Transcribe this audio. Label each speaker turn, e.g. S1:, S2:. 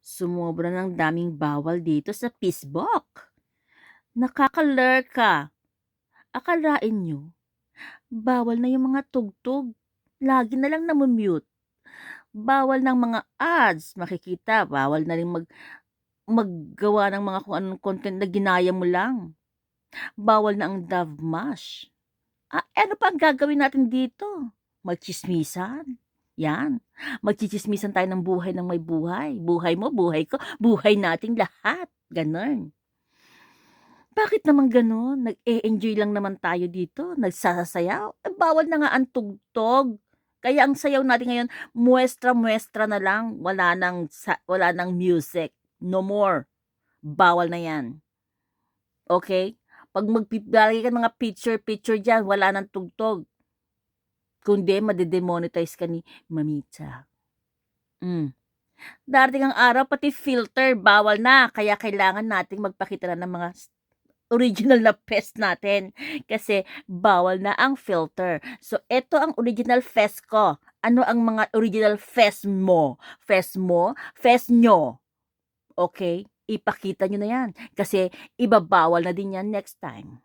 S1: Sumobra ng daming bawal dito sa Facebook. Nakaka-lurk ka. Akalain nyo, bawal na yung mga tugtog. Lagi na lang namumute. Bawal ng mga ads. Makikita, bawal na rin maggawa ng mga kung anong content na ginaya mo lang. Bawal na ang Dove Mash. Ano pa ang gagawin natin dito? Magchismisan. Yan. Magchichismisan tayo ng buhay ng may buhay. Buhay mo, buhay ko, buhay nating lahat. Ganon. Bakit naman gano'n? Nag-e-enjoy lang naman tayo dito, nagsasayaw. Bawal na nga ang tugtog. Kaya ang sayaw natin ngayon, muestra-muestra na lang, wala nang music. No more. Bawal na 'yan. Okay? 'Pag maglalagay ka ng mga picture diyan, wala nang tugtog. Kundi made-demonetize ka ni Mamita. Darating ang araw, pati filter bawal na. Kaya kailangan nating magpakita na ng mga original na fest natin kasi bawal na ang filter. So, ito ang original fest ko. Ano ang mga original fest mo? Fest mo? Fest nyo. Okay? Ipakita nyo na yan. Kasi ibabawal na din yan next time.